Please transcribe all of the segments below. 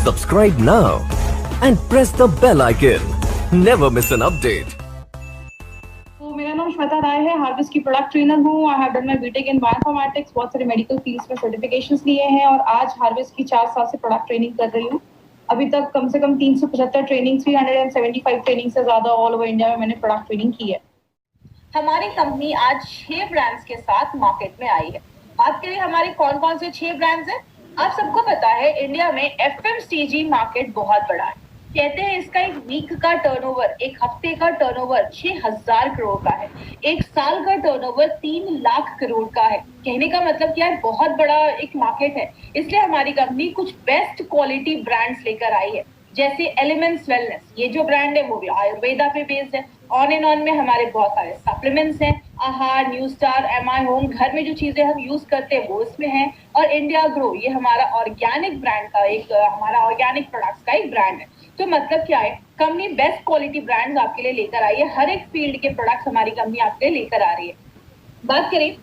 Subscribe now and press the bell icon. Never miss an update. तो मेरा नाम श्वेता राय है, हार्वेस्ट की प्रोडक्ट ट्रेनर हूँ। I have done my BTech in bioinformatics, बहुत सारे मेडिकल फील्ड्स में सर्टिफिकेशंस लिए हैं और आज हार्वेस्ट की 4 साल से प्रोडक्ट ट्रेनिंग कर रही हूँ। अभी तक कम से कम 375 ट्रेनिंग, 375 ट्रेनिंग से ज़्यादा ऑल ओवर इंडिया में मैंने प्रोडक्ट ट्रेनिंग की है। हमारी कंपनी आज 6 ब्रांड्स के साथ मार्केट में आई है। बात करें हमारे कौन कौन से 6 ब्रांड्स हैं। आप सबको पता है इंडिया में एफएमसीजी मार्केट बहुत बड़ा है। कहते हैं इसका एक वीक का टर्नओवर, एक हफ्ते का टर्नओवर 6000 करोड़ का है, एक साल का टर्नओवर 3 लाख करोड़ का है। कहने का मतलब क्या है, बहुत बड़ा एक मार्केट है। इसलिए हमारी कंपनी कुछ बेस्ट क्वालिटी ब्रांड्स लेकर आई है, जैसे एलिमेंट्स वेलनेस। ये जो ब्रांड है वो भी आयुर्वेदा पे बेस्ड है। ऑन एंड ऑन में हमारे बहुत सारे सप्लीमेंट्स हैं, आहार, न्यू स्टार, एमआई होम, घर में जो चीजें हम यूज करते हैं वो इसमें है। और इंडिया ग्रो, ये हमारा ऑर्गेनिक ब्रांड का एक, हमारा ऑर्गेनिक प्रोडक्ट्स का एक ब्रांड है। तो मतलब क्या है, कंपनी बेस्ट क्वालिटी ब्रांड्स आपके लिए लेकर आई है। हर एक फील्ड के प्रोडक्ट्स हमारी कंपनी आपके लिए लेकर आ रही है। बात करें,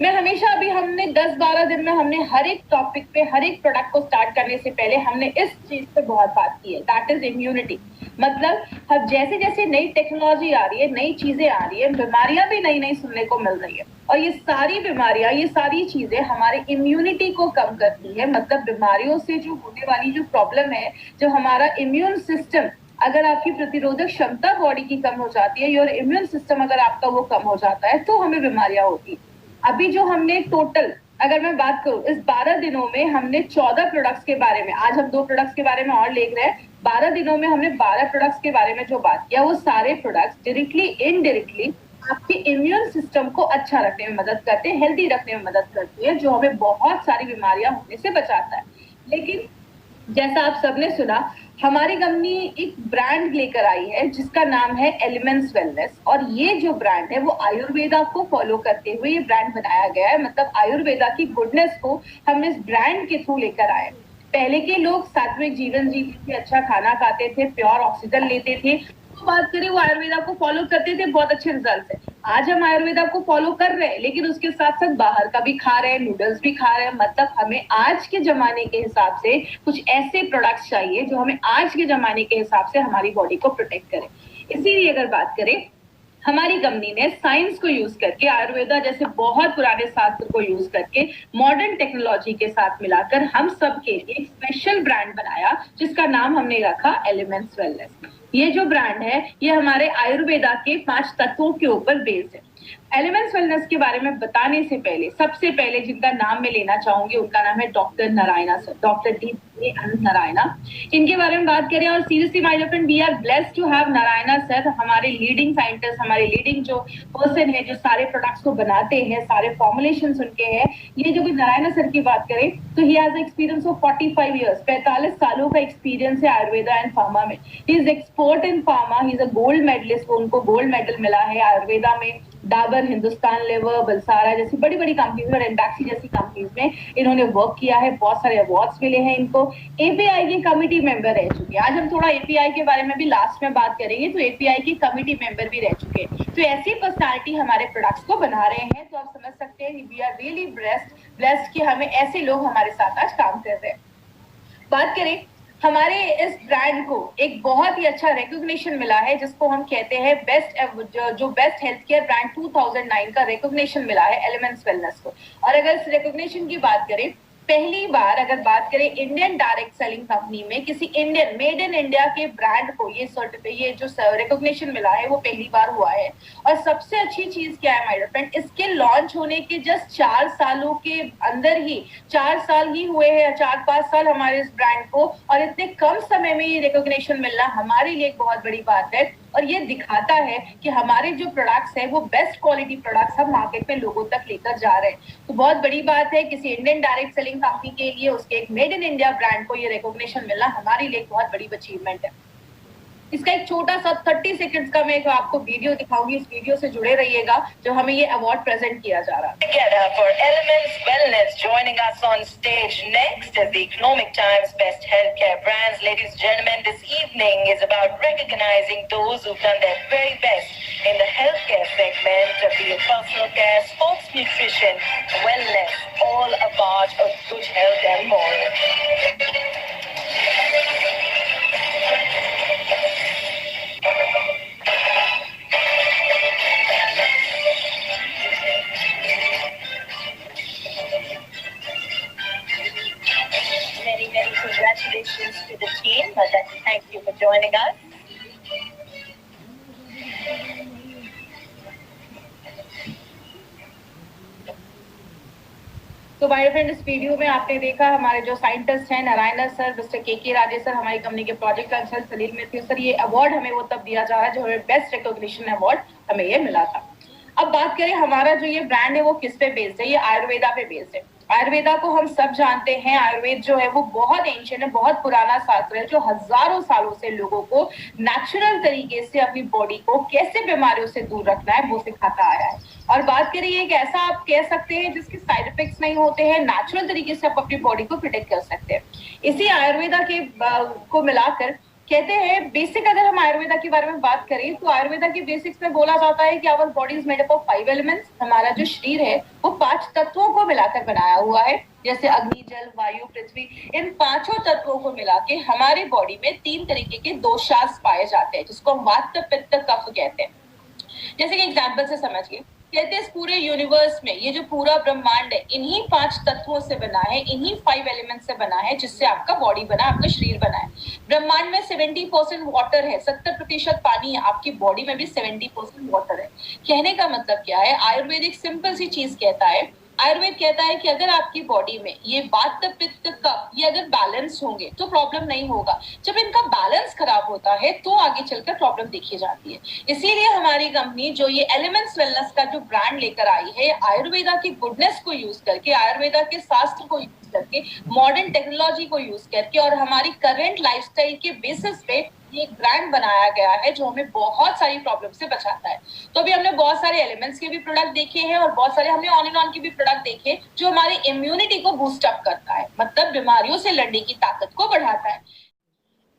मैं हमेशा अभी हमने 10-12 दिन में हमने हर एक टॉपिक पे, हर एक प्रोडक्ट को स्टार्ट करने से पहले हमने इस चीज पे बहुत बात की है, दैट इज इम्यूनिटी। मतलब अब जैसे जैसे नई टेक्नोलॉजी आ रही है, नई चीजें आ रही है, बीमारियां भी नई नई सुनने को मिल रही है और ये सारी बीमारियां, ये सारी चीजें हमारे इम्यूनिटी को कम करती है। मतलब बीमारियों से जो होने वाली जो प्रॉब्लम है, जो हमारा इम्यून सिस्टम, अगर आपकी प्रतिरोधक क्षमता बॉडी की कम हो जाती है, योर इम्यून सिस्टम अगर आपका वो कम हो जाता है तो हमें बीमारियां होती है। अभी जो हमने टोटल, अगर मैं बात करूं, इस 12 दिनों में हमने 14 प्रोडक्ट्स के बारे में, आज हम 2 प्रोडक्ट्स के बारे में और देख रहे हैं। 12 दिनों में हमने 12 प्रोडक्ट्स के बारे में जो बात किया, वो सारे प्रोडक्ट्स डायरेक्टली इनडायरेक्टली आपके इम्यून सिस्टम को अच्छा रखने में मदद करते हैं, हेल्दी रखने में मदद करते हैं, जो हमें बहुत सारी बीमारियां होने से बचाता है। लेकिन जैसा आप सबने सुना, हमारी कंपनी एक ब्रांड लेकर आई है जिसका नाम है एलिमेंट्स वेलनेस। और ये जो ब्रांड है वो आयुर्वेदा को फॉलो करते हुए ये ब्रांड बनाया गया है। मतलब आयुर्वेदा की गुडनेस को हम इस ब्रांड के थ्रू लेकर आए। पहले के लोग सात्विक जीवन जीते थे, अच्छा खाना खाते थे, प्योर ऑक्सीजन लेते थे, तो बात करें वो आयुर्वेदा को फॉलो करते थे, बहुत अच्छे रिजल्ट है। आज हम आयुर्वेदा को फॉलो कर रहे हैं, लेकिन उसके साथ साथ बाहर का भी खा रहे हैं, नूडल्स भी खा रहे हैं। मतलब हमें आज के जमाने के हिसाब से कुछ ऐसे प्रोडक्ट्स चाहिए जो हमें आज के जमाने के हिसाब से हमारी बॉडी को प्रोटेक्ट करें। इसीलिए अगर बात करें, हमारी कंपनी ने साइंस को यूज करके, आयुर्वेदा जैसे बहुत पुराने शास्त्र को यूज करके, मॉडर्न टेक्नोलॉजी के साथ मिलाकर हम सब के लिए एक स्पेशल ब्रांड बनाया जिसका नाम हमने रखा एलिमेंट्स वेलनेस। ये जो ब्रांड है ये हमारे आयुर्वेदा के 5 तत्वों के ऊपर बेस्ड है। एलिमेंट्स वेलनेस के बारे में बताने से पहले, सबसे पहले जिनका नाम मैं लेना चाहूंगी उनका नाम है doctor Narayana sir, doctor D Anant Narayana. इनके बारे में बात करें, और seriously my dear friend, we are blessed to have Narayana sir, हमारे लीडिंग साइंटिस्ट, हमारे लीडिंग जो पर्सन है, जो सारे प्रोडक्ट्स को बनाते हैं, सारे फॉर्मुलेशंस उनके हैं। ये जो नारायणा सर की बात करें तो he has experience of 45 years, 45 सालों का एक्सपीरियंस है आयुर्वेदा एंड फार्मा में। He is expert in pharma, he is a gold medalist, उनको गोल्ड मेडल मिला है आयुर्वेदा में। डाबर, हिंदुस्तान लेवर, बलसारा जैसी बड़ी बड़ी कंपनीज में, रेंडैक्सी जैसी कंपनीज में इन्होंने वर्क किया है, बहुत सारे अवार्ड्स मिले हैं इनको। एपीआई के कमिटी मेंबर रह चुके हैं। आज हम थोड़ा एपीआई के बारे में भी लास्ट में बात करेंगे, तो एपीआई के कमिटी मेंबर भी रह चुके हैं। तो ऐसी पर्सनालिटी हमारे प्रोडक्ट्स को बना रहे हैं, तो आप समझ सकते हैं वी आर रियली ब्लेस्ड कि हमें ऐसे लोग हमारे साथ आज काम कर रहे हैं। बात करें, हमारे इस ब्रांड को एक बहुत ही अच्छा रिकॉग्निशन मिला है, जिसको हम कहते हैं बेस्ट, जो बेस्ट हेल्थ केयर ब्रांड 2009 का रिकॉग्निशन मिला है एलिमेंट्स वेलनेस को। और अगर इस रिकॉग्निशन की बात करें, पहली बार अगर बात करें इंडियन डायरेक्ट सेलिंग कंपनी में किसी इंडियन, मेड इन इंडिया के ब्रांड को ये जो रिकॉग्निशन मिला है वो पहली बार हुआ है। और सबसे अच्छी चीज क्या है माय डियर फ्रेंड, इसके लॉन्च होने के जस्ट 4 सालों के अंदर ही, 4 साल ही हुए हैं, 4-5 साल हमारे इस ब्रांड को, और इतने कम समय में ये रिकॉग्निशन मिलना हमारे लिए एक बहुत बड़ी बात है। और ये दिखाता है कि हमारे जो प्रोडक्ट्स हैं वो बेस्ट क्वालिटी प्रोडक्ट्स हम मार्केट में लोगों तक लेकर जा रहे हैं। तो बहुत बड़ी बात है, किसी इंडियन डायरेक्ट सेलिंग कंपनी के लिए उसके एक मेड इन इंडिया ब्रांड को ये रिकॉग्निशन मिलना हमारे लिए एक बहुत बड़ी अचीवमेंट है। इसका एक छोटा सा 30 सेकंड्स का मैं आपको वीडियो दिखाऊंगी, इस वीडियो से जुड़े रहिएगा, जो हमें ये अवार्ड प्रेजेंट किया जा रहा है। Together for Elements Wellness, joining us on stage next is the Economic Times Best Healthcare Brands. Ladies and gentlemen, this evening is about recognizing those who've done their very best in the healthcare segment, be it personal care, sports nutrition, wellness, all about a good health and more. congratulations to the team. I'd like to thank you for joining us. तो my friend, इस video में आपने देखा हमारे जो scientist हैं Narayan sir, mister के Rajesh sir, हमारी कंपनी के प्रोजेक्ट कंसल्टेंट सलील मैथ्यू सर, ये अवार्ड हमें वो तब दिया जा रहा है जो हमें बेस्ट रिकॉग्निशन अवार्ड हमें ये मिला था। अब बात करें हमारा जो ये ब्रांड है वो किस पे बेस्ड है, ये आयुर्वेदा पे बेस्ड है। आयुर्वेदा को हम सब जानते हैं, आयुर्वेद जो है वो बहुत एंशिएंट है, बहुत पुराना शास्त्र है जो हजारों सालों से लोगों को नेचुरल तरीके से अपनी बॉडी को कैसे बीमारियों से दूर रखना है वो सिखाता आया है। और बात करें एक ऐसा आप कह सकते हैं जिसके साइड इफेक्ट्स नहीं होते हैं, नेचुरल तरीके से आप अपनी बॉडी को प्रोटेक्ट कर सकते हैं। इसी आयुर्वेदा के को मिलाकर कहते हैं बेसिक, अगर हम आयुर्वेदा के बारे में बात करें तो आयुर्वेदा के बेसिक्स में बोला जाता है कि our body is made up of 5 elements. हमारा जो शरीर है वो 5 तत्वों को मिलाकर बनाया हुआ है, जैसे अग्नि, जल, वायु, पृथ्वी। इन 5 तत्वों को मिला के हमारी बॉडी में 3 तरीके के दोषास पाए जाते हैं जिसको हम वात, पित्त, कफ कहते हैं। जैसे कि एग्जाम्पल से समझिए, कहते हैं इस पूरे यूनिवर्स में ये जो पूरा ब्रह्मांड है इन्हीं 5 तत्वों से बना है, इन्हीं 5 एलिमेंट से बना है जिससे आपका बॉडी बना, आपका शरीर बना है। ब्रह्मांड में 70% वाटर है, 70% पानी है, आपकी बॉडी में भी 70% वाटर है। कहने का मतलब क्या है, आयुर्वेद एक सिंपल सी चीज कहता है। आयुर्वेद कहता है कि अगर आपकी बॉडी में ये वात, पित्त, कफ ये अगर बैलेंस होंगे तो प्रॉब्लम नहीं होगा। जब इनका बैलेंस खराब होता है तो आगे चलकर प्रॉब्लम देखी जाती है। इसीलिए हमारी कंपनी जो ये एलिमेंट्स वेलनेस का जो ब्रांड लेकर आई है, आयुर्वेदा की गुडनेस को यूज करके, आयुर्वेदा के शास्त्र को यूज करके, मॉडर्न टेक्नोलॉजी को यूज करके और हमारी करंट लाइफस्टाइल के बेसिस पे एक ब्रांड बनाया गया है जो हमें बहुत सारी प्रॉब्लम से बचाता है। तो अभी हमने बहुत सारे एलिमेंट्स के भी प्रोडक्ट देखे हैं और बहुत सारे हमने ऑन एंड ऑन के भी प्रोडक्ट देखे जो हमारी इम्यूनिटी को बूस्ट अप करता है, मतलब बीमारियों से लड़ने की ताकत को बढ़ाता है।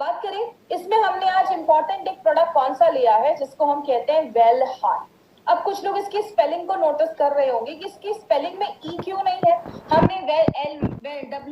बात करें इसमें हमने आज इंपॉर्टेंट एक प्रोडक्ट कौन सा लिया है जिसको हम कहते हैं वेल हार्ट। अब कुछ लोग इसकी स्पेलिंग को नोटिस कर रहे होंगे कि इसकी स्पेलिंग में ई क्यों नहीं है। हमने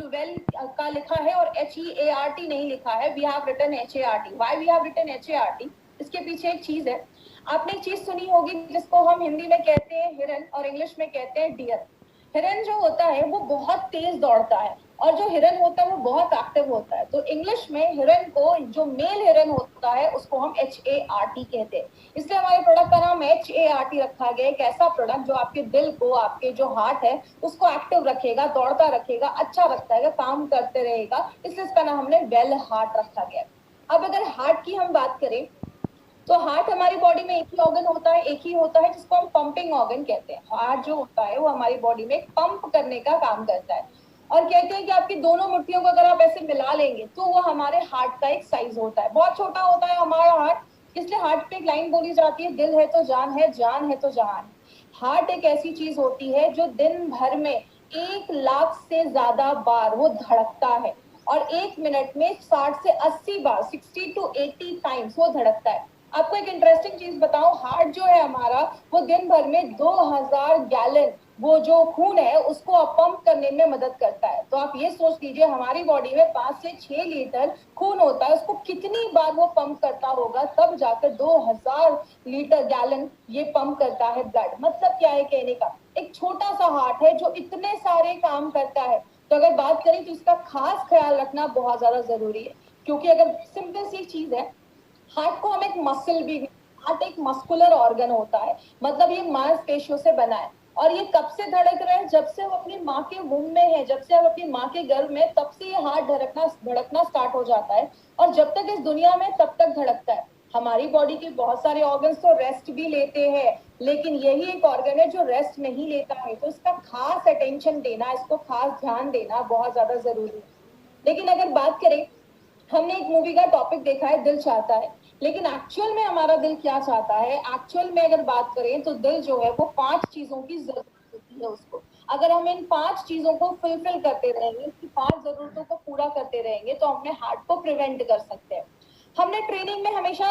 वेल का लिखा है और HEART नहीं लिखा है। We have written HART। Why we have written HART? इसके पीछे एक चीज है। आपने एक चीज सुनी होगी जिसको हम हिंदी में कहते हैं हिरन और इंग्लिश में कहते हैं डियर। हिरन जो होता है वो बहुत तेज दौड़ता है और जो हिरन होता है वो बहुत एक्टिव होता है। तो इंग्लिश में हिरन को, जो मेल हिरन होता है उसको हम HART कहते हैं। इसलिए हमारे प्रोडक्ट का नाम HART रखा गया। एक ऐसा प्रोडक्ट जो आपके दिल को, आपके जो हार्ट है उसको एक्टिव रखेगा, दौड़ता रखेगा, अच्छा रखता है, काम करते रहेगा, इसलिए इसका नाम हमने वेल हार्ट रखा गया। अब अगर हार्ट की हम बात करें तो हार्ट हमारी बॉडी में एक ही ऑर्गन होता है, एक ही होता है जिसको हम पंपिंग ऑर्गन कहते हैं। हार्ट जो होता है वो हमारी बॉडी में पंप करने का काम करता है और कहते हैं कि आपकी दोनों मुट्ठियों को अगर आप ऐसे मिला लेंगे तो वो हमारे हार्ट का एक साइज होता है। बहुत छोटा होता है हमारा हार्ट, इसलिए हार्ट पे एक लाइन बोली जाती है, दिल है तो जान है, जान है तो जहान। हार्ट एक ऐसी चीज होती है जो दिन भर में 1 लाख से ज्यादा बार वो धड़कता है और 1 मिनट में 60 से 80 बार, 60 to 80 टाइम्स वो धड़कता है। आपको एक इंटरेस्टिंग चीज बताऊं, हार्ट जो है हमारा वो दिन भर में 2000 गैलन वो जो खून है उसको पंप करने में मदद करता है। तो आप ये सोच लीजिए हमारी बॉडी में 5 से 6 लीटर खून होता है, उसको कितनी बार वो पंप करता होगा, तब जाकर 2000 लीटर गैलन ये पंप करता है ब्लड। मतलब क्या है कहने का, एक छोटा सा हार्ट है जो इतने सारे काम करता है। तो अगर बात करें तो इसका खास ख्याल रखना बहुत ज्यादा जरूरी है, क्योंकि अगर सिंपल सी चीज है, हार्ट को हम एक मसल भी, हार्ट एक मस्कुलर ऑर्गन होता है, मतलब ये मांसपेशियों से बना है और ये कब से धड़क रहा है, जब से हम अपनी माँ के वुम में है, जब से हम अपनी माँ के गर्भ में, तब से ये हार्ट धड़कना स्टार्ट हो जाता है और जब तक इस दुनिया में तब तक धड़कता है। हमारी बॉडी के बहुत सारे ऑर्गन्स तो रेस्ट भी लेते हैं, लेकिन यही एक ऑर्गन है जो रेस्ट नहीं लेता है, तो इसका खास अटेंशन देना, इसको खास ध्यान देना बहुत ज्यादा जरूरी है। लेकिन अगर बात करें, हमने एक मूवी का टॉपिक देखा है दिल चाहता है, लेकिन एक्चुअल में हमारा दिल क्या चाहता है? एक्चुअल में अगर बात करें तो दिल जो है वो 5 चीजों की जरूरत होती है उसको। अगर हम इन 5 चीजों को फुलफिल करते रहेंगे, इसकी 5 जरूरतों को पूरा करते रहेंगे तो अपने हार्ट को प्रिवेंट कर सकते हैं। हमने ट्रेनिंग में हमेशा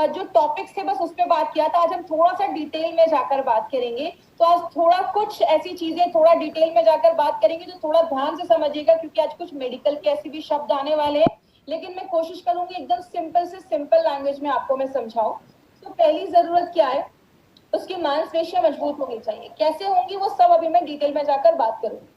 जो टॉपिक्स थे बस उस पर बात किया था। आज हम थोड़ा सा डिटेल में जाकर बात करेंगे। तो आज थोड़ा कुछ ऐसी चीजें थोड़ा डिटेल में जाकर बात करेंगे जो थोड़ा ध्यान से समझिएगा, क्योंकि आज कुछ मेडिकल के ऐसे भी शब्द आने वाले हैं, लेकिन मैं कोशिश करूंगी एकदम सिंपल से सिंपल लैंग्वेज में आपको मैं समझाऊं। तो पहली जरूरत क्या है, उसकी मांसपेशियां मजबूत होनी चाहिए। कैसे होंगी वो सब अभी मैं डिटेल में जाकर बात करूंगी।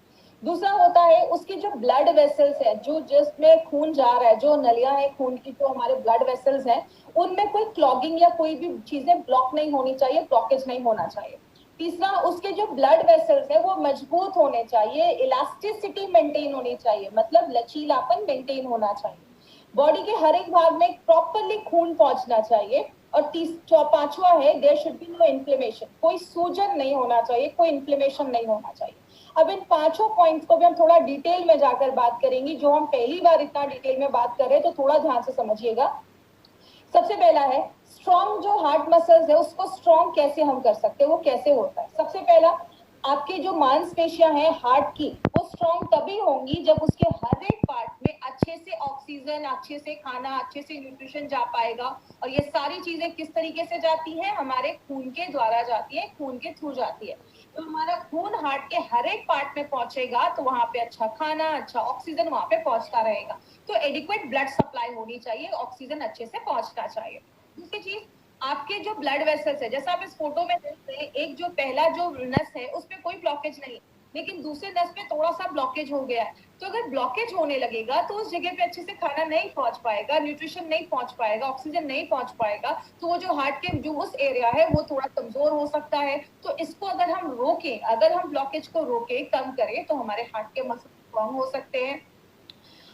दूसरा होता है उसकी जो ब्लड वेसल्स है, जो जिसमें खून जा रहा है, जो नलियां हैं खून की, जो हमारे ब्लड वेसल्स हैं, उनमें कोई क्लॉगिंग या कोई भी चीजें ब्लॉक नहीं होनी चाहिए, ब्लॉकेज नहीं होना चाहिए। तीसरा, उसके जो ब्लड वेसल्स है वो मजबूत होने चाहिए, इलास्टिसिटी मेंटेन होनी चाहिए, मतलब लचीलापन मेंटेन होना चाहिए, बॉडी के हर एक भाग में प्रॉपरली खून पहुंचना चाहिए। और पांचवा है, there should be no inflammation, कोई सूजन नहीं होना चाहिए, कोई इन्फ्लेमेशन नहीं होना चाहिए। अब इन पांचों पॉइंट्स को भी हम थोड़ा डिटेल में जाकर बात करेंगे, जो हम पहली बार इतना डिटेल में बात कर रहे हैं, तो थोड़ा ध्यान से समझिएगा। सबसे पहला है स्ट्रॉन्ग, जो हार्ट मसल्स है उसको स्ट्रॉन्ग कैसे हम कर सकते हैं, वो कैसे होता है। सबसे पहला, आपकी जो मांसपेशियां हैं हार्ट की, वो स्ट्रॉन्ग तभी होंगी जब उसके हर एक पार्ट में अच्छे से ऑक्सीजन, अच्छे से खाना, अच्छे से न्यूट्रिशन जा पाएगा। और ये सारी चीजें किस तरीके से जाती है, हमारे खून के द्वारा जाती है, खून के थ्रू जाती है। तो हमारा खून हार्ट के हर एक पार्ट में पहुंचेगा तो वहां पे अच्छा खाना, अच्छा ऑक्सीजन वहां पे पहुंचता रहेगा। तो एडिक्वेट ब्लड सप्लाई होनी चाहिए, ऑक्सीजन अच्छे से पहुंचना चाहिए। दूसरी चीज, आपके जो ब्लड वेसल्स है, जैसा आप इस फोटो में देख रहे हैं, एक जो पहला जो नस है उसमें कोई ब्लॉकेज नहीं, लेकिन दूसरे नस में थोड़ा सा ब्लॉकेज हो गया है। तो अगर ब्लॉकेज होने लगेगा तो उस जगह पे अच्छे से खाना नहीं पहुंच पाएगा, न्यूट्रिशन नहीं पहुंच पाएगा, ऑक्सीजन नहीं पहुंच पाएगा, तो वो जो हार्ट के जो उस एरिया है वो थोड़ा कमजोर हो सकता है। तो इसको अगर हम रोकें, अगर हम ब्लॉकेज को रोकें, कम करें, तो हमारे हार्ट के मसल स्ट्रॉन्ग हो सकते हैं।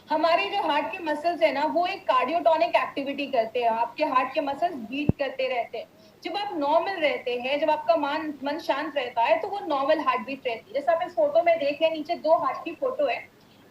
हमारे जो हार्ट के मसल्स है ना, वो एक कार्डियोटोनिक एक्टिविटी करते हैं, आपके हार्ट के मसल्स बीट करते रहते हैं। जब आप नॉर्मल रहते हैं, जब आपका मन शांत रहता है, तो वो नॉर्मल हार्ट बीट रहती है। जैसे आप इस फोटो में देख रहे हैं, नीचे दो हार्ट की फोटो है,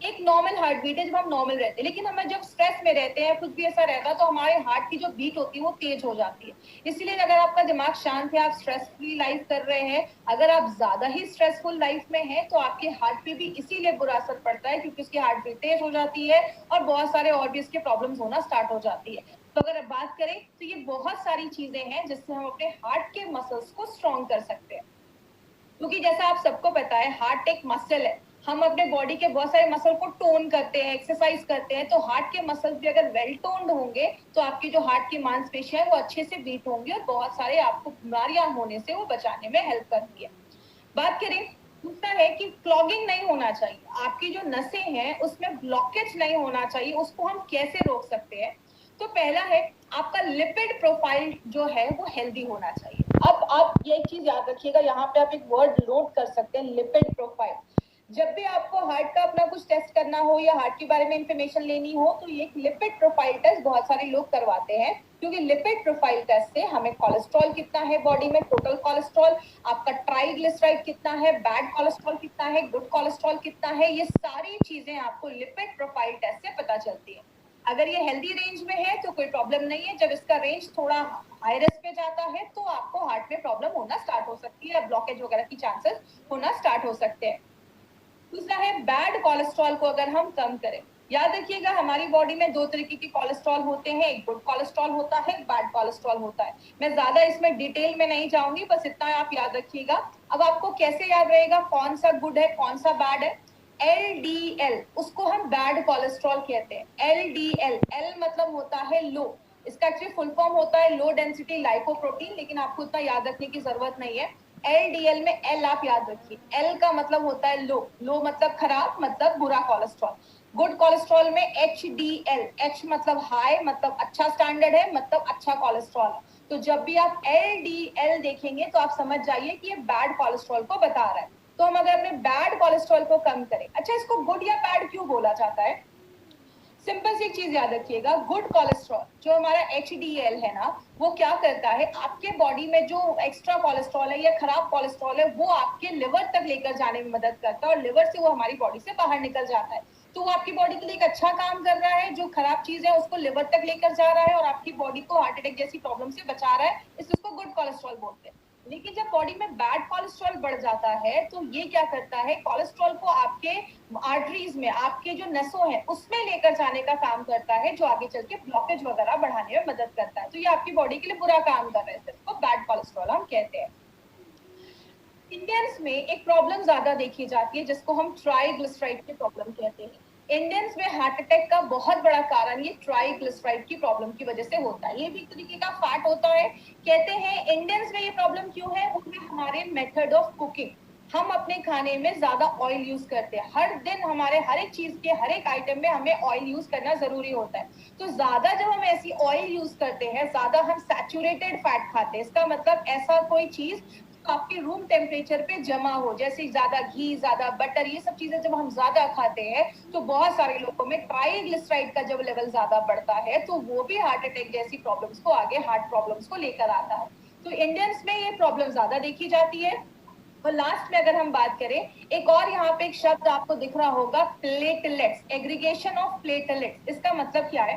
एक नॉर्मल हार्ट बीट है जब हम नॉर्मल रहते हैं, लेकिन हमें जब स्ट्रेस में रहते हैं, कुछ भी ऐसा रहता है, तो हमारे हार्ट की जो बीट होती है वो तेज हो जाती है। इसलिए अगर आपका दिमाग शांत है, आप स्ट्रेस फ्री लाइफ कर रहे हैं, अगर आप ज्यादा ही स्ट्रेसफुल लाइफ में हैं, तो आपके हार्ट पे भी इसीलिए बुरा असर पड़ता है, क्योंकि उसकी हार्ट बीट तेज हो जाती है और बहुत सारे और भी इसके प्रॉब्लम्स होना स्टार्ट हो जाती है। तो अगर बात करें तो ये बहुत सारी चीजें हैं जिससे हम अपने हार्ट के मसल्स को स्ट्रॉन्ग कर सकते हैं। क्योंकि जैसा आप सबको पता है, हार्ट एक मसल है, हम अपने बॉडी के बहुत सारे मसल को टोन करते हैं, एक्सरसाइज करते हैं, तो हार्ट के मसल्स भी अगर वेल टोन्ड होंगे तो आपकी जो हार्ट की मांसपेशियां है वो अच्छे से बीट होंगी और बहुत सारे आपको बीमारियां होने से वो बचाने में हेल्प करती है। बात करें, दूसरा है कि क्लॉगिंग नहीं होना चाहिए, आपकी जो नसें हैं उसमें ब्लॉकेज नहीं होना चाहिए, उसको हम कैसे रोक सकते हैं। तो पहला है, आपका लिपिड प्रोफाइल जो है वो हेल्दी होना चाहिए। अब आप ये एक चीज याद रखिएगा, यहाँ पे आप एक वर्ड नोट कर सकते हैं, लिपिड प्रोफाइल। जब भी आपको हार्ट का अपना कुछ टेस्ट करना हो या हार्ट के बारे में इंफॉर्मेशन लेनी हो, तो ये लिपिड प्रोफाइल टेस्ट बहुत सारे लोग करवाते हैं, क्योंकि लिपिड प्रोफाइल टेस्ट से हमें कोलेस्ट्रॉल कितना है बॉडी में, टोटल कोलेस्ट्रॉल, आपका ट्राइग्लिसराइड कितना है, बैड कोलेस्ट्रॉल कितना है, गुड कोलेस्ट्रॉल कितना है, ये सारी चीजें आपको लिपिड प्रोफाइल टेस्ट से पता चलती है। अगर ये हेल्दी रेंज में है तो कोई प्रॉब्लम नहीं है, जब इसका रेंज थोड़ा हाई रिस्क पे जाता है तो आपको हार्ट में प्रॉब्लम होना स्टार्ट हो सकती है, ब्लॉकेज वगैरह की चांसेस होना स्टार्ट हो सकते हैं। दूसरा है, बैड कोलेस्ट्रॉल को अगर हम कम करें। याद रखिएगा, हमारी बॉडी में दो तरीके के कोलेस्ट्रॉल होते हैं, एक गुड कोलेस्ट्रॉल होता है, एक बैड कोलेस्ट्रॉल होता है। मैं ज्यादा इसमें डिटेल में नहीं जाऊंगी, बस इतना आप याद रखिएगा। अब आपको कैसे याद रहेगा कौन सा गुड है कौन सा बैड है। LDL, उसको हम बैड कोलेस्ट्रॉल कहते हैं। LDL, L मतलब होता है लो, इसका एक्चुअली फुल फॉर्म होता है लो डेंसिटी लाइपोप्रोटीन, लेकिन आपको इतना याद रखने की जरूरत नहीं है। LDL में L आप याद रखिए, L का मतलब होता है लो, लो मतलब खराब, मतलब बुरा कोलेस्ट्रॉल। गुड कोलेस्ट्रॉल में HDL, H मतलब हाई, मतलब अच्छा स्टैंडर्ड है, मतलब अच्छा कोलेस्ट्रॉल है। तो जब भी आप LDL देखेंगे तो आप समझ जाइए कि ये बैड कोलेस्ट्रॉल को बता रहा है। तो हम अगर अपने बैड कोलेस्ट्रॉल को कम करें, अच्छा इसको गुड या बैड क्यों बोला जाता है? सिंपल सी एक चीज याद रखिएगा, गुड कोलेस्ट्रॉल जो हमारा HDL है ना, वो क्या करता है, आपके बॉडी में जो एक्स्ट्रा कोलेस्ट्रॉल है या खराब कोलेस्ट्रॉल है वो आपके लिवर तक लेकर जाने में मदद करता है, और लिवर से वो हमारी बॉडी से बाहर निकल जाता है। तो वो आपकी बॉडी के लिए एक अच्छा काम कर रहा है, जो खराब चीज है उसको लिवर तक लेकर जा रहा है और आपकी बॉडी को हार्ट अटैक जैसी प्रॉब्लम से बचा रहा है, इसलिए उसको गुड कोलेस्ट्रॉल बोलते हैं। लेकिन जब बॉडी में बैड कोलेस्ट्रॉल बढ़ जाता है तो ये क्या करता है, कोलेस्ट्रॉल को आपके आर्टरीज में, आपके जो नसों हैं उसमें लेकर जाने का काम करता है, जो आगे चल के ब्लॉकेज वगैरह बढ़ाने में मदद करता है। तो ये आपकी बॉडी के लिए बुरा काम कर रहा है, इसको बैड कोलेस्ट्रॉल हम कहते हैं। इंडियंस में एक प्रॉब्लम ज्यादा देखी जाती है जिसको हम ट्राइग्लिसराइड की प्रॉब्लम कहते हैं। इंडियंस में हार्ट अटैक का बहुत बड़ा कारण ये ट्राइग्लिसराइड की प्रॉब्लम की वजह से होता है। ये भी एक तरीके का फैट होता है। कहते हैं इंडियंस में ये प्रॉब्लम क्यों है, उसमें हमारे मेथड ऑफ कुकिंग, हम अपने खाने में ज्यादा ऑयल यूज करते हैं, हर दिन हमारे हर एक चीज के हर एक आइटम में हमें ऑयल यूज करना जरूरी होता है। तो ज्यादा जब हम ऐसी ऑयल यूज करते हैं, ज्यादा हम सैचुरेटेड फैट खाते हैं, इसका मतलब ऐसा कोई चीज आपके रूम टेम्परेचर पे जमा हो, जैसे ज्यादा घी, ज्यादा बटर, ये सब चीजें जब हम ज्यादा खाते हैं तो बहुत सारे लोगों में ट्राइग्लिसराइड का जब लेवल ज्यादा बढ़ता है तो वो भी हार्ट अटैक जैसी प्रॉब्लम्स को, आगे हार्ट प्रॉब्लम्स को लेकर आता है। तो इंडियंस में ये प्रॉब्लम ज्यादा देखी जाती है। और लास्ट में अगर हम बात करें, एक और यहाँ पे एक शब्द आपको दिख रहा होगा, प्लेटलेट्स, एग्रीगेशन ऑफ प्लेटलेट्स। इसका मतलब क्या है?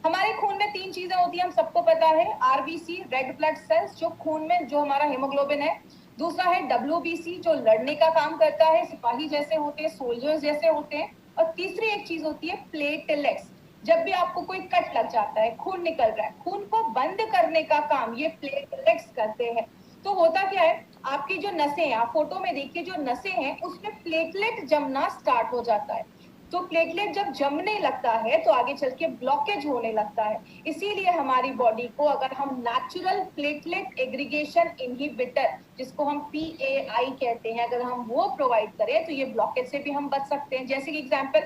हमारे खून में 3 चीजें होती है, हम सबको पता है। आरबीसी, रेड ब्लड सेल्स, जो खून में जो हमारा हेमोग्लोबिन है। दूसरा है डब्ल्यूबीसी, जो लड़ने का काम करता है, सिपाही जैसे होते हैं, सोल्जर्स जैसे होते हैं। और तीसरी एक चीज होती है प्लेटलेट्स। जब भी आपको कोई कट लग जाता है, खून निकल रहा है, खून को बंद करने का काम ये प्लेटलेट्स करते हैं। तो होता क्या है, आपकी जो नसें हैं, आप फोटो में देखिए, जो नसें हैं उसमें प्लेटलेट जमना स्टार्ट हो जाता है। तो प्लेटलेट जब जमने लगता है तो आगे चल के ब्लॉकेज होने लगता है। इसीलिए हमारी बॉडी को अगर हम नेचुरल प्लेटलेट एग्रीगेशन इनहिबिटर, जिसको हम PAI कहते हैं, अगर हम वो प्रोवाइड करें तो ये ब्लॉकेज से भी हम बच सकते हैं। जैसे कि एग्जाम्पल,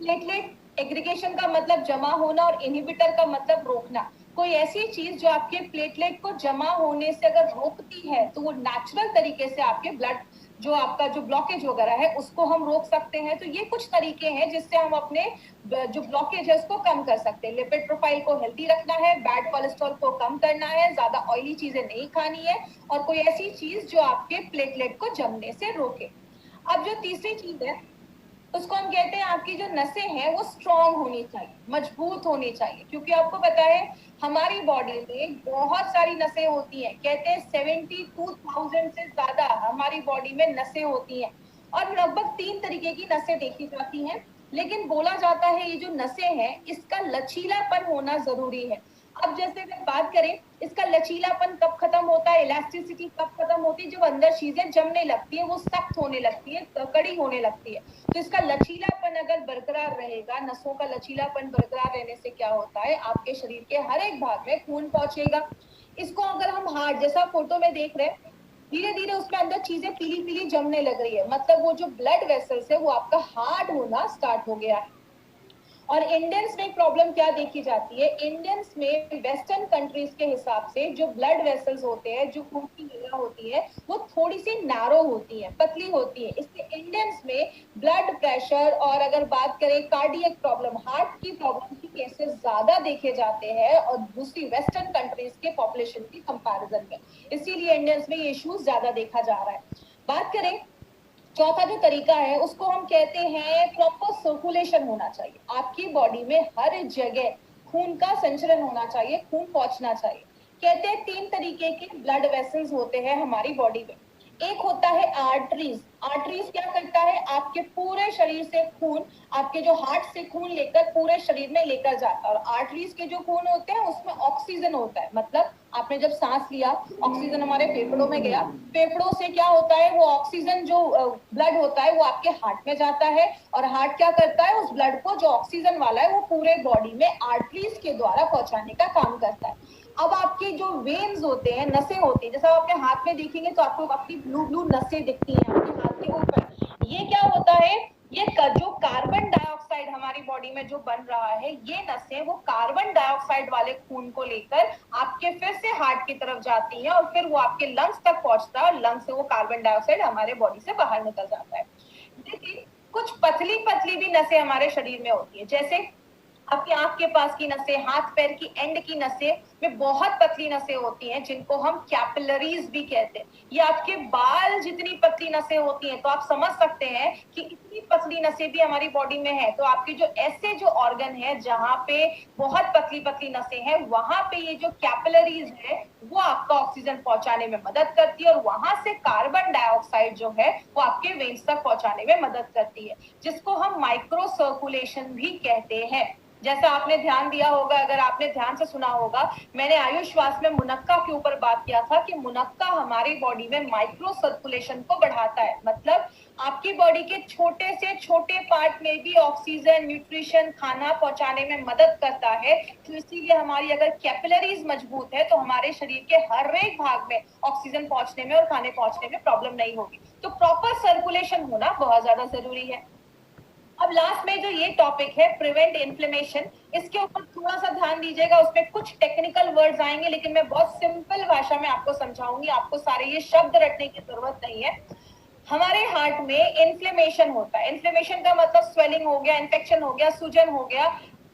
प्लेटलेट एग्रीगेशन का मतलब जमा होना और इनहिबिटर का मतलब रोकना। कोई ऐसी चीज जो आपके प्लेटलेट को जमा होने से अगर रोकती है तो वो नेचुरल तरीके से आपके ब्लड, जो आपका जो ब्लॉकेज वगैरह है, उसको हम रोक सकते हैं। तो ये कुछ तरीके हैं जिससे हम अपने जो ब्लॉकेज है उसको कम कर सकते हैं। लिपिड प्रोफाइल को हेल्दी रखना है, बैड कोलेस्ट्रॉल को कम करना है, ज्यादा ऑयली चीजें नहीं खानी है, और कोई ऐसी चीज जो आपके प्लेटलेट को जमने से रोके। अब जो तीसरी चीज है उसको हम कहते हैं, आपकी जो नसें हैं वो स्ट्रांग होनी चाहिए, मजबूत होनी चाहिए। क्योंकि आपको पता है हमारी बॉडी में बहुत सारी नसें होती हैं, कहते हैं 72,000 से ज्यादा हमारी बॉडी में नसें होती हैं। और लगभग 3 तरीके की नसें देखी जाती हैं। लेकिन बोला जाता है ये जो नसें हैं इसका लचीलापन होना जरूरी है। अब जैसे अगर बात करें, इसका लचीलापन कब खत्म होता है, इलास्टिसिटी कब खत्म होती है? जब अंदर चीजें जमने लगती है, वो सख्त होने लगती है, कड़ी होने लगती है। तो इसका लचीलापन अगर बरकरार रहेगा, नसों का लचीलापन बरकरार रहने से क्या होता है, आपके शरीर के हर एक भाग में खून पहुंचेगा। इसको अगर हम हार्ट, जैसा फोटो में देख रहे हैं, धीरे धीरे उसमें अंदर चीजें पीली पीली जमने लग रही है, मतलब वो जो ब्लड वेसल्स है वो आपका हार्ड होना स्टार्ट हो गया है। और इंडियंस में प्रॉब्लम क्या देखी जाती है, इंडियंस में वेस्टर्न कंट्रीज के हिसाब से जो ब्लड वेसल्स होते हैं, जो खून की नलियां होती है, वो थोड़ी सी नैरो होती है, पतली होती है। इसलिए इंडियंस में ब्लड प्रेशर और अगर बात करें कार्डियक प्रॉब्लम, हार्ट की प्रॉब्लम की केसेस ज्यादा देखे जाते हैं और दूसरी वेस्टर्न कंट्रीज के पॉपुलेशन की कंपैरिजन में। इसीलिए इंडियंस में ये इश्यूज ज्यादा देखा जा रहा है। बात करें, चौथा जो तरीका है उसको हम कहते हैं प्रॉपर सर्कुलेशन होना चाहिए। आपकी बॉडी में हर जगह खून का संचरण होना चाहिए, खून पहुंचना चाहिए। कहते हैं 3 तरीके के ब्लड वेसल्स होते हैं हमारी बॉडी में। एक होता है आर्टरीज। आर्टरीज क्या करता है, आपके पूरे शरीर से खून, आपके जो हार्ट से खून लेकर पूरे शरीर में लेकर जाता है। और आर्टरीज के जो खून होते हैं उसमें ऑक्सीजन होता है, मतलब आपने जब सांस लिया, ऑक्सीजन हमारे फेफड़ों में गया, फेफड़ों से क्या होता है, वो ऑक्सीजन जो ब्लड होता है वो आपके हार्ट में जाता है, और हार्ट क्या करता है, उस ब्लड को जो ऑक्सीजन वाला है वो पूरे बॉडी में आर्टरीज के द्वारा पहुंचाने का काम करता है। अब आपके जो वेन्स होते हैं, नसें होती हैं, जैसा आप अपने हाथ में देखेंगे तो आपको आपकी ब्लू ब्लू नसें दिखती हैं आपके हाथ के ऊपर। ये क्या होता है, ये जो कार्बन डाइऑक्साइड हमारी बॉडी में जो बन रहा है, ये नसें वो कार्बन डाइऑक्साइड वाले खून को लेकर आपके फिर से हार्ट की तरफ जाती हैं और फिर वो आपके लंग्स तक पहुंचता है, और लंग्स से वो कार्बन डाइऑक्साइड हमारे बॉडी से बाहर निकल जाता है। लेकिन कुछ पतली पतली भी नसें हमारे शरीर में होती है, जैसे आपकी आंख के पास की नसें, हाथ पैर की एंड की नसें में बहुत पतली नसें होती हैं जिनको हम कैपिलरीज भी कहते हैं। ये आपके बाल जितनी पतली नसें होती हैं, तो आप समझ सकते हैं कि इतनी पतली नसें भी हमारी बॉडी में है। तो आपके जो ऐसे जो ऑर्गन है जहां पे बहुत पतली पतली नसें हैं, वहां पे ये जो कैपिलरीज है वो आपका ऑक्सीजन पहुंचाने में मदद करती है, और वहां से कार्बन डाइऑक्साइड जो है वो आपके वेन्स तक पहुंचाने में मदद करती है, जिसको हम माइक्रो सर्कुलेशन भी कहते हैं। जैसा आपने ध्यान दिया होगा, अगर आपने ध्यान से सुना होगा, मैंने आयुष श्वास में मुनक्का के ऊपर बात किया था कि मुनक्का हमारी बॉडी में माइक्रो सर्कुलेशन को बढ़ाता है। मतलब आपकी बॉडी के छोटे से छोटे पार्ट में भी ऑक्सीजन, न्यूट्रिशन, खाना पहुंचाने में मदद करता है। तो इसीलिए हमारी अगर कैपिलरीज मजबूत है तो हमारे शरीर के हर एक भाग में ऑक्सीजन पहुंचने में और खाने पहुंचने में प्रॉब्लम नहीं होगी। तो प्रॉपर सर्कुलेशन होना बहुत ज्यादा जरूरी है। अब लास्ट में जो ये टॉपिक है प्रिवेंट इन्फ्लेमेशन, इसके ऊपर थोड़ा सा ध्यान दीजिएगा। उसमें कुछ टेक्निकल वर्ड्स आएंगे लेकिन मैं बहुत सिंपल भाषा में आपको समझाऊंगी, आपको सारे ये शब्द रटने की जरूरत नहीं है। हमारे हार्ट में इन्फ्लेमेशन होता है। इन्फ्लेमेशन का मतलब स्वेलिंग हो गया, इन्फेक्शन हो गया, सूजन हो गया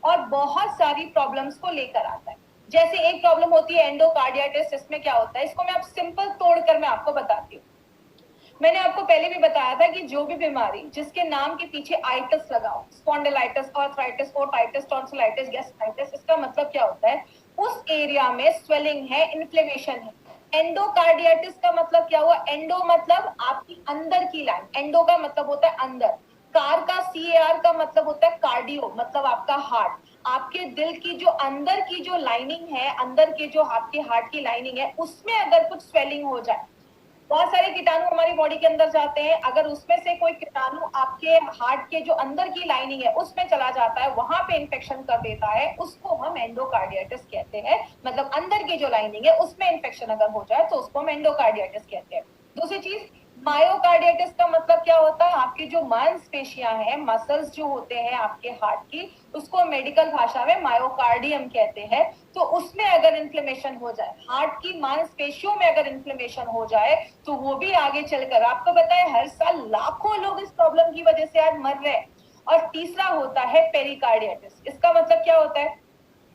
और बहुत सारी प्रॉब्लम्स को लेकर आता है। जैसे एक प्रॉब्लम होती है एंडोकार्डियाटिस। इसमें क्या होता है, इसको मैं अब सिंपल तोड़कर मैं आपको बताती हूँ। मैंने आपको पहले भी बताया था कि जो भी बीमारी जिसके नाम के पीछे आइटिस लगा हो, spondylitis, arthritis, otitis, tonsillitis, gastritis, इसका मतलब क्या होता है, उस एरिया में स्वेलिंग है, इन्फ्लेमेशन है। एंडोकार्डियाटिस का मतलब क्या हुआ, एंडो मतलब आपकी अंदर की लाइन, एंडो का मतलब होता है अंदर, कार का CAR का मतलब होता है कार्डियो, मतलब आपका हार्ट। आपके दिल की जो अंदर की जो लाइनिंग है, अंदर के जो आपके हार्ट की लाइनिंग है, उसमें अगर कुछ स्वेलिंग हो जाए, बहुत सारे कीटाणु हमारी बॉडी के अंदर जाते हैं, अगर उसमें से कोई कीटाणु आपके हार्ट के जो अंदर की लाइनिंग है उसमें चला जाता है, वहां पे इन्फेक्शन कर देता है, उसको हम एंडोकार्डियाटिस कहते हैं। मतलब अंदर की जो लाइनिंग है उसमें इन्फेक्शन अगर हो जाए तो उसको हम एंडोकार्डियाटिस कहते हैं। दूसरी चीज, मायोकार्डियाटिस का मतलब क्या होता है, आपकी जो मांसपेशियां हैं, मसल्स जो होते हैं आपके हार्ट की, उसको मेडिकल भाषा में मायोकार्डियम कहते हैं। तो उसमें अगर इन्फ्लेमेशन हो जाए, हार्ट की मांसपेशियों में अगर इन्फ्लेमेशन हो जाए, तो वो भी आगे चलकर, आपको पता है हर साल लाखों लोग इस प्रॉब्लम की वजह से आज मर रहे हैं। और तीसरा होता है पेरिकार्डियाटिस। इसका मतलब क्या होता है,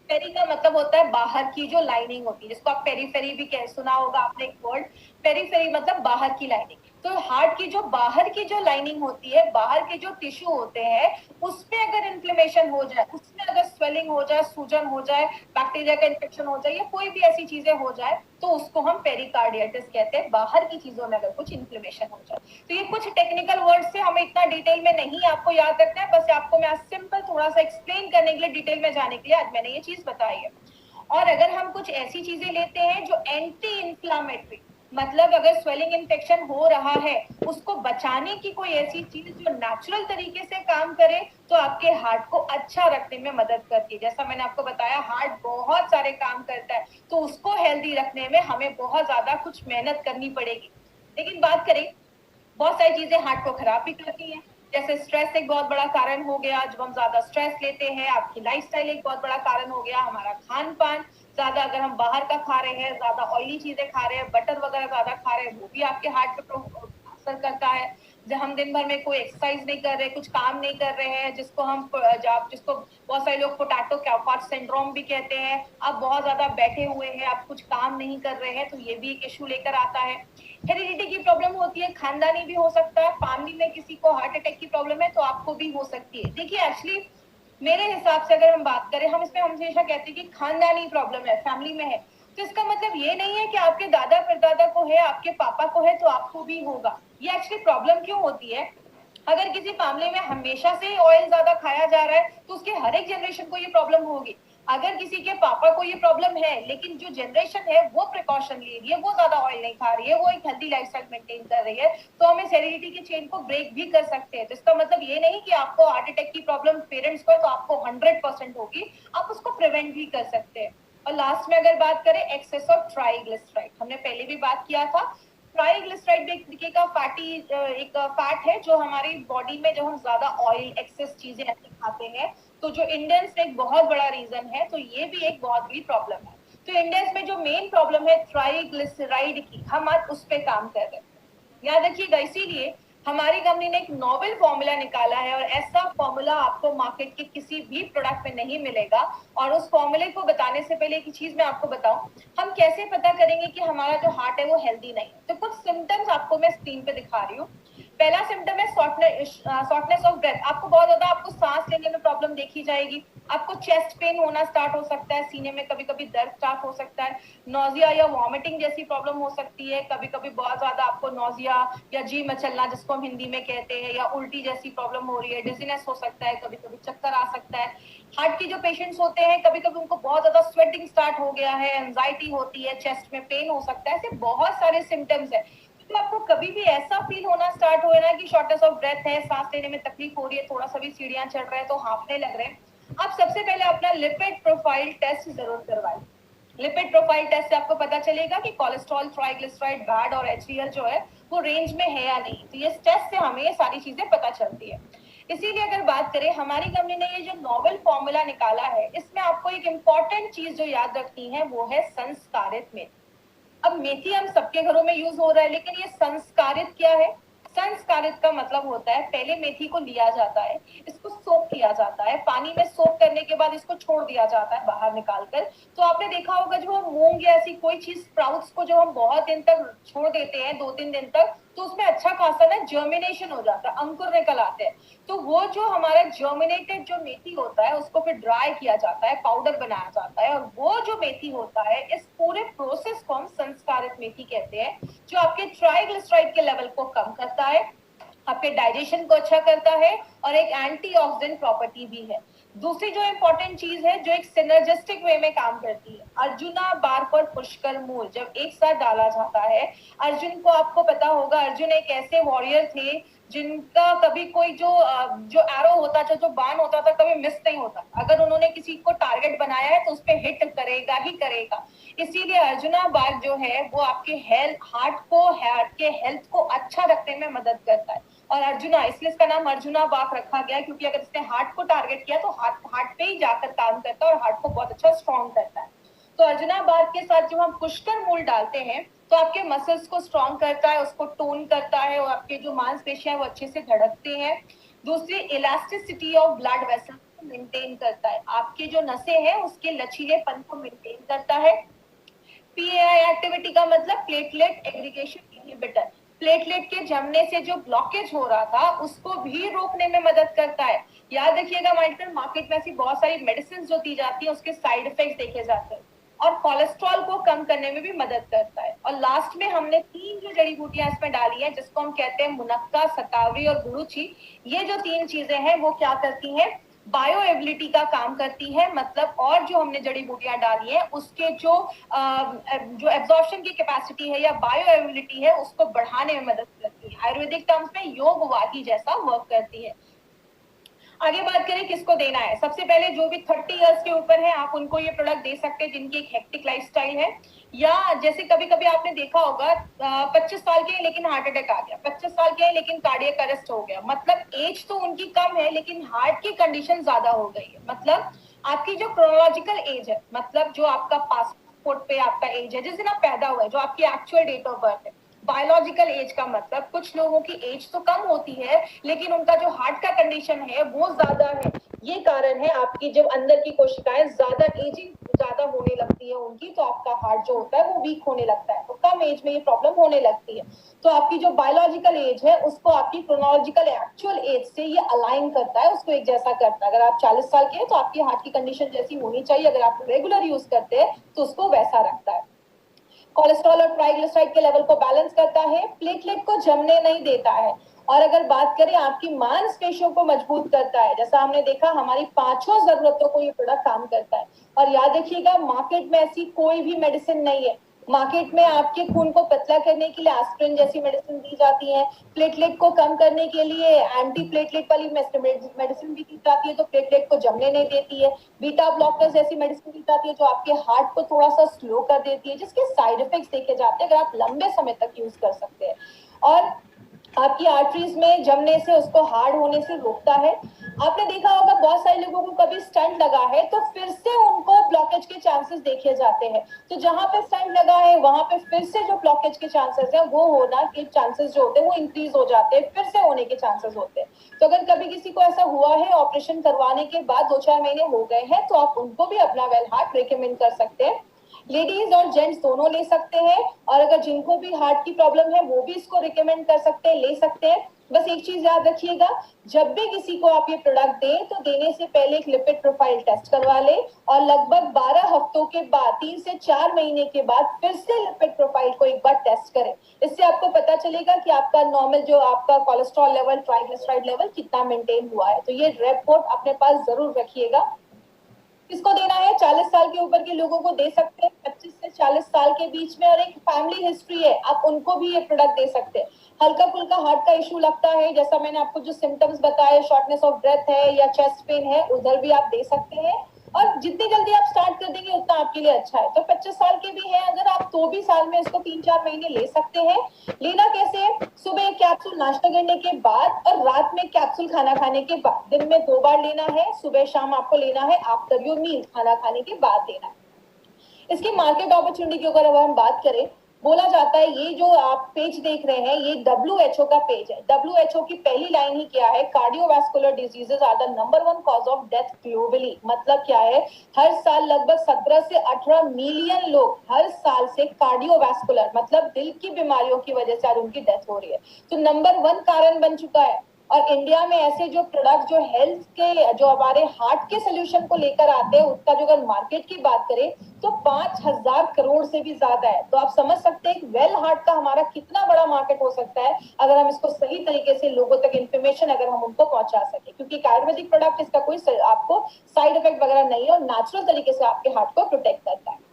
पेरी का मतलब होता है बाहर की जो लाइनिंग होती है, जिसको आप पेरीफेरी भी कह, सुना होगा आपने एक वर्ड, पेरीफेरी मतलब बाहर की लाइनिंग। तो हार्ट की जो बाहर की जो लाइनिंग होती है, बाहर के जो टिश्यू होते हैं, उसमें अगर इन्फ्लेमेशन हो जाए, उसमें अगर स्वेलिंग हो जाए, सूजन हो जाए, बैक्टीरिया का इन्फेक्शन हो जाए या कोई भी ऐसी चीजें हो जाए, तो उसको हम पेरिकार्डियाटिस कहते हैं। बाहर की चीजों में अगर कुछ इन्फ्लेमेशन हो जाए, तो ये कुछ टेक्निकल वर्ड से हमें इतना डिटेल में नहीं आपको याद रखना है, बस आपको मैं सिंपल थोड़ा सा एक्सप्लेन करने के लिए, डिटेल में जाने के लिए आज मैंने ये चीज बताई है। और अगर हम कुछ ऐसी चीजें लेते हैं जो एंटी इंफ्लामेटरी, मतलब अगर स्वेलिंग इन्फेक्शन हो रहा है, उसको बचाने की कोई ऐसी चीज जो नेचुरल तरीके से काम करे, तो आपके हार्ट को अच्छा रखने में मदद करती है। जैसा मैंने आपको बताया, हार्ट बहुत सारे काम करता है, तो उसको हेल्दी रखने में हमें बहुत ज्यादा कुछ मेहनत करनी पड़ेगी। लेकिन बात करें, बहुत सारी चीजें हार्ट को खराब भी करती हैं। जैसे स्ट्रेस एक बहुत बड़ा कारण हो गया, जब हम ज्यादा स्ट्रेस लेते हैं, आपकी लाइफस्टाइल एक बहुत बड़ा कारण हो गया, हमारा खान पान ज्यादा, अगर हम बाहर का खा रहे हैं, ज्यादा ऑयली चीजें खा रहे हैं, बटर वगैरह ज्यादा खा रहे हैं, वो भी आपके हार्ट पे असर करता है। जब हम दिन भर में कोई एक्सरसाइज नहीं कर रहे, कुछ काम नहीं कर रहे हैं, जिसको बहुत सारे लोग पोटैटो कैफार्ट सिंड्रोम भी कहते हैं, आप बहुत ज्यादा बैठे हुए हैं, आप कुछ काम नहीं कर रहे हैं, तो ये भी एक इशू लेकर आता है। हेरिडिटी की प्रॉब्लम होती है, खानदानी भी हो सकता है, फैमिली में किसी को हार्ट अटैक की प्रॉब्लम है तो आपको भी हो सकती है। देखिए एक्चुअली मेरे हिसाब से अगर हम बात करें, हम इसमें हमेशा कहते हैं कि खानदानी प्रॉब्लम है, फैमिली में है, तो इसका मतलब ये नहीं है कि आपके दादा परदादा को है, आपके पापा को है तो आपको भी होगा। ये एक्चुअली प्रॉब्लम क्यों होती है, अगर किसी फैमिली में हमेशा से ऑयल ज्यादा खाया जा रहा है तो उसके हर एक जनरेशन को ये प्रॉब्लम होगी। अगर किसी के पापा को ये प्रॉब्लम है लेकिन जो जनरेशन है वो प्रिकॉशन ले रही है, वो ज्यादा ऑयल नहीं खा रही है, वो एक हेल्दी लाइफस्टाइल मेंटेन कर रही है, तो हम इस हेरिडिटी की चेन को ब्रेक भी कर सकते हैं। तो इसका मतलब ये नहीं कि आपको हार्ट अटैक की प्रॉब्लम पेरेंट्स को है तो आपको 100% होगी, आप उसको प्रिवेंट भी कर सकते हैं। और लास्ट में अगर बात करें एक्सेस ऑफ ट्राइग्लिसराइड, हमने पहले भी बात किया था। ट्राइग्लिसराइड एक तरीके का एक फैट है जो हमारी बॉडी में, जब हम ज्यादा ऑयल एक्सेस चीजें ऐसी खाते हैं, तो जो इंडियंस में एक बहुत बड़ा रीजन है, तो ये भी एक बहुत बड़ी प्रॉब्लम है। तो इंडियंस में जो मेन प्रॉब्लम है ट्राइग्लिसराइड की, हम आज उस पर काम कर रहे हैं। याद रखिएगा, इसीलिए हमारी कंपनी ने एक नोवेल फॉर्मूला निकाला है और ऐसा फॉर्मूला आपको मार्केट के किसी भी प्रोडक्ट में नहीं मिलेगा। और उस फॉर्मूले को बताने से पहले एक चीज मैं आपको बताऊं, हम कैसे पता करेंगे कि हमारा जो हार्ट है वो हेल्दी नहीं है। तो कुछ सिम्टम्स आपको मैं स्क्रीन पे दिखा रही हूँ। पहला सिम्टम है शॉर्टनेस ऑफ ब्रेथ, आपको बहुत ज्यादा आपको सांस लेने में प्रॉब्लम देखी जाएगी, आपको चेस्ट पेन होना स्टार्ट हो सकता है, सीने में कभी कभी दर्द स्टार्ट हो सकता है, नोजिया या वॉमिटिंग जैसी प्रॉब्लम हो सकती है, कभी कभी बहुत ज्यादा आपको नोजिया या जी मचलना जिसको हम हिंदी में कहते हैं, या उल्टी जैसी प्रॉब्लम हो रही है, डिजीनेस हो सकता है, कभी कभी चक्कर आ सकता है। हार्ट की जो पेशेंट्स होते हैं, कभी कभी उनको बहुत ज्यादा स्वेटिंग स्टार्ट हो गया है, एंजाइटी होती है, चेस्ट में पेन हो सकता है, ऐसे बहुत सारे सिम्टम्स है। तो आपको कभी भी ऐसा फील होना स्टार्ट हो ना कि शॉर्टनेस ऑफ ब्रेथ है, सांस लेने में तकलीफ हो रही है, थोड़ा सा भी सीढ़ियां चढ़ रहे हैं तो हांफने लग रहे हैं, आप सबसे पहले अपना लिपिड प्रोफाइल टेस्ट जरूर करवाएं। लिपिड प्रोफाइल टेस्ट से आपको पता चलेगा कि कोलेस्ट्रॉल, ट्राइग्लिसराइड, बैड और एचडीएल जो है वो रेंज में है या नहीं। तो ये टेस्ट से हमें ये सारी चीजें पता चलती है। इसीलिए अगर बात करें, हमारी कंपनी ने ये जो नोवेल फॉर्मूला निकाला है, इसमें आपको एक इम्पॉर्टेंट चीज जो याद रखनी है वो है संस्कारित मेथी। अब मेथी हम सबके घरों में यूज हो रहा है, लेकिन ये संस्कारित क्या है? संस्कारित का मतलब होता है पहले मेथी को लिया जाता है, इसको सोक किया जाता है, पानी में सोक करने के बाद इसको छोड़ दिया जाता है बाहर निकालकर। तो आपने देखा होगा जो हम मूंग या ऐसी कोई चीज स्प्राउट्स को जो हम बहुत दिन तक छोड़ देते हैं, 2-3 दिन तक, तो उसमें अच्छा खासा ना जर्मिनेशन हो जाता है, अंकुर निकल आते हैं। तो वो जो हमारा जर्मिनेटेड जो मेथी होता है उसको फिर ड्राई किया जाता है, पाउडर बनाया जाता है, और वो जो मेथी होता है, इस पूरे प्रोसेस को हम संस्कारित मेथी कहते हैं, जो आपके ट्राइग्लिसराइड के लेवल को कम करता है, आपके डाइजेशन को अच्छा करता है, और एक एंटीऑक्सीडेंट प्रॉपर्टी भी है। दूसरी जो इंपॉर्टेंट चीज है जो एक सिनर्जिस्टिक वे में काम करती है, अर्जुना बार्क और पुष्कर मूल जब एक साथ डाला जाता है, अर्जुन को आपको पता होगा, अर्जुन एक ऐसे वॉरियर थे जिनका कभी कोई जो एरो होता था, जो बाण होता था, कभी मिस नहीं होता। अगर उन्होंने किसी को टारगेट बनाया है तो उस पर हिट करेगा ही करेगा। इसीलिए अर्जुना बाग जो है वो आपके हार्ट के हेल्थ को अच्छा रखने में मदद करता है। और अर्जुना, इसलिए इसका नाम अर्जुना बाग रखा गया, क्योंकि अगर इसने हार्ट को टारगेट किया तो हार्ट पे ही जाकर काम करता है और हार्ट को बहुत अच्छा स्ट्रॉन्ग करता है। तो अर्जुना बाग के साथ जब हम पुष्कर मूल डालते हैं तो आपके मसल्स को स्ट्रॉन्ग करता है, उसको टोन करता है, और आपके जो मांसपेशियां वो अच्छे से धड़कते हैं। दूसरी, इलास्टिसिटी ऑफ ब्लड वेसल को मेंटेन करता है, आपके जो नसें हैं उसके लचीलेपन को मेंटेन करता है। पीएआई एक्टिविटी का मतलब प्लेटलेट एग्रीगेशन इनहिबिटर, प्लेटलेट के जमने से जो ब्लॉकेज हो रहा था उसको भी रोकने में मदद करता है। याद रखिएगा माइंड, मार्केट में ऐसी बहुत सारी मेडिसिन जो दी जाती है उसके साइड इफेक्ट देखे जाते हैं, और कोलेस्ट्रॉल को कम करने में भी मदद करता है। और लास्ट में हमने 3 जो जड़ी बूटियां इसमें डाली हैं, जिसको हम कहते हैं मुनक्का, सतावरी और गुरुची। ये जो 3 चीजें हैं वो क्या करती हैं? बायो एबिलिटी का काम करती है, मतलब और जो हमने जड़ी बूटियां डाली है उसके जो एब्जॉर्प्शन की कैपेसिटी है या बायो एबिलिटी है उसको बढ़ाने में मदद करती है। आयुर्वेदिक टर्म्स में योग वाही जैसा वर्क करती है। आगे बात करें किसको देना है, सबसे पहले जो भी 30 इयर्स के ऊपर है आप उनको ये प्रोडक्ट दे सकते हैं, जिनकी एक हेक्टिक लाइफस्टाइल है, या जैसे कभी कभी आपने देखा होगा 25 साल के हैं लेकिन हार्ट अटैक आ गया, 25 साल के हैं लेकिन कार्डियक अरेस्ट हो गया, मतलब एज तो उनकी कम है लेकिन हार्ट की कंडीशन ज्यादा हो गई है। मतलब आपकी जो क्रोनोलॉजिकल एज है, मतलब जो आपका पासपोर्ट पे आपका एज है, जिस दिन आप पैदा हुए, जो आपकी एक्चुअल डेट ऑफ बर्थ है। बायोलॉजिकल एज का मतलब कुछ लोगों की एज तो कम होती है लेकिन उनका जो हार्ट का कंडीशन है वो ज्यादा है। ये कारण है आपकी जब अंदर की कोशिकाएं ज्यादा एजिंग ज्यादा होने लगती है उनकी, तो आपका हार्ट जो होता है वो वीक होने लगता है, तो कम एज में ये प्रॉब्लम होने लगती है। तो आपकी जो बायोलॉजिकल एज है उसको आपकी क्रोनोलॉजिकल एक्चुअल एज से ये अलाइन करता है, उसको एक जैसा करता है। अगर आप 40 साल के हैं तो आपकी हार्ट की कंडीशन जैसी होनी चाहिए, अगर आप रेगुलर यूज करते हैं तो उसको वैसा रखता है। कोलेस्ट्रॉल और ट्राइग्लिसराइड के लेवल को बैलेंस करता है, प्लेटलेट को जमने नहीं देता है, और अगर बात करें आपकी मांसपेशियों को मजबूत करता है। जैसा हमने देखा हमारी 5 जरूरतों को ये प्रोडक्ट काम करता है। और याद रखिएगा मार्केट में ऐसी कोई भी मेडिसिन नहीं है, मार्केट में आपके खून को पतला करने के लिए एस्पिरिन जैसी मेडिसिन दी जाती है, प्लेटलेट को कम करने के लिए एंटी प्लेटलेट वाली मेडिसिन भी दी जाती है, तो प्लेटलेट को जमने नहीं देती है, बीटा ब्लॉकर्स जैसी मेडिसिन दी जाती है जो आपके हार्ट को थोड़ा सा स्लो कर देती है, जिसके साइड इफेक्ट्स देखे जाते हैं अगर आप लंबे समय तक यूज कर सकते हैं, और आपकी आर्टरीज में जमने से, उसको हार्ड होने से रोकता है। आपने देखा होगा बहुत सारे लोगों को कभी स्टंट लगा है तो फिर से उनको ब्लॉकेज के चांसेस देखे जाते हैं, तो जहां पे स्टंट लगा है वहां पे फिर से जो ब्लॉकेज के चांसेस है वो होना के चांसेस जो होते हैं वो इंक्रीज हो जाते हैं, फिर से होने के चांसेस होते हैं। तो अगर कभी किसी को ऐसा हुआ है ऑपरेशन करवाने के बाद 2-4 महीने हो गए हैं तो आप उनको भी अपना वेल हार्ट रिकमेंड कर सकते हैं। लेडीज और जेंट्स दोनों ले सकते हैं, और अगर जिनको भी हार्ट की प्रॉब्लम है वो भी इसको रिकमेंड कर सकते हैं, ले सकते हैं। बस एक चीज याद रखिएगा, जब भी किसी को आप ये प्रोडक्ट दें तो देने से पहले एक लिपिड प्रोफाइल टेस्ट करवा लें, और लगभग 12 हफ्तों के बाद 3 से 4 महीने के बाद फिर से लिपिड प्रोफाइल को एक बार टेस्ट करें। इससे आपको पता चलेगा कि आपका नॉर्मल जो आपका कोलेस्ट्रॉल लेवल, ट्राइग्लिसराइड लेवल कितना मेंटेन हुआ है। तो ये रिपोर्ट अपने पास जरूर रखिएगा। किसको देना है? 40 साल के ऊपर के लोगों को दे सकते हैं, 25 से 40 साल के बीच में और एक फैमिली हिस्ट्री है, आप उनको भी ये प्रोडक्ट दे सकते हैं। हल्का फुल्का हार्ट का इशू लगता है, जैसा मैंने आपको जो सिम्टम्स बताए, शॉर्टनेस ऑफ ब्रेथ है या चेस्ट पेन है, उधर भी आप दे सकते हैं। और जितनी जल्दी आप स्टार्ट कर देंगे उतना आपके लिए अच्छा है। तो 25 साल के भी हैं अगर आप, तो भी साल में इसको 3-4 महीने ले सकते हैं। लेना कैसे? सुबह एक कैप्सूल नाश्ता करने के बाद और रात में कैप्सूल खाना खाने के बाद, दिन में 2 बार लेना है, सुबह शाम आपको लेना है, आफ्टर योर मील, खाना खाने के बाद लेना है। इसकी मार्केट अपॉर्चुनिटी की अगर हम बात करें, बोला जाता है ये जो आप पेज देख रहे हैं ये WHO का पेज है। WHO की पहली लाइन ही क्या है? Cardiovascular diseases are the number 1 cause of death globally. मतलब क्या है? हर साल लगभग 17 से 18 मिलियन लोग हर साल से कार्डियोवास्कुलर मतलब दिल की बीमारियों की वजह से आज उनकी डेथ हो रही है। तो नंबर 1 कारण बन चुका है। और इंडिया में ऐसे जो प्रोडक्ट जो हेल्थ के, जो हमारे हार्ट के सोल्यूशन को लेकर आते हैं, उसका जो अगर मार्केट की बात करें तो 5,000 करोड़ से भी ज्यादा है। तो आप समझ सकते हैं वेल हार्ट का हमारा कितना बड़ा मार्केट हो सकता है अगर हम इसको सही तरीके से लोगों तक इन्फॉर्मेशन अगर हम उनको पहुंचा सके। क्योंकि आयुर्वेदिक प्रोडक्ट, इसका कोई आपको साइड इफेक्ट वगैरह नहीं है और नेचुरल तरीके से आपके हार्ट को प्रोटेक्ट करता है।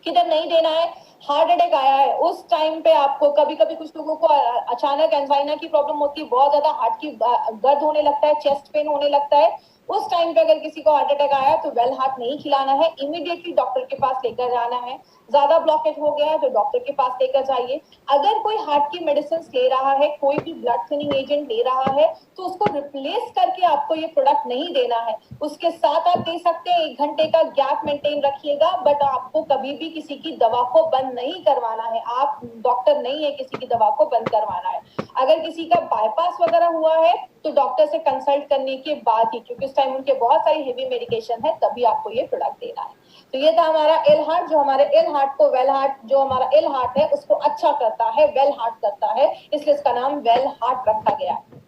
किधर नहीं देना है? हार्ट अटैक आया है उस टाइम पे आपको, कभी कभी कुछ लोगों को अचानक एंजाइना की प्रॉब्लम होती है, बहुत ज्यादा हार्ट की दर्द होने लगता है, चेस्ट पेन होने लगता है, उस टाइम पे अगर किसी को हार्ट अटैक आया तो वेल हार्ट नहीं खिलाना है, इमीडिएटली डॉक्टर के पास लेकर जाना है। ज्यादा ब्लॉकेज हो गया है तो डॉक्टर के पास लेकर जाइए। अगर कोई हार्ट की मेडिसिन ले रहा है, कोई भी ब्लड थिनिंग एजेंट ले रहा है, तो उसको रिप्लेस करके आपको ये प्रोडक्ट नहीं देना है। उसके साथ आप दे सकते हैं, 1 घंटे का गैप मेंटेन रखिएगा, बट आपको कभी भी किसी की दवा को बंद नहीं करवाना है। आप डॉक्टर नहीं है किसी की दवा को बंद करवाना है। अगर किसी का बाईपास वगैरह हुआ है तो डॉक्टर से कंसल्ट करने के बाद ही, क्योंकि उस टाइम उनके बहुत सारी हेवी मेडिकेशन है, तभी आपको ये प्रोडक्ट देना है। तो ये था हमारा एल हार्ट, जो हमारे एल हार्ट को वेल हार्ट, जो हमारा एल हार्ट है उसको अच्छा करता है, वेल हार्ट करता है, इसलिए इसका नाम वेल हार्ट रखा गया है।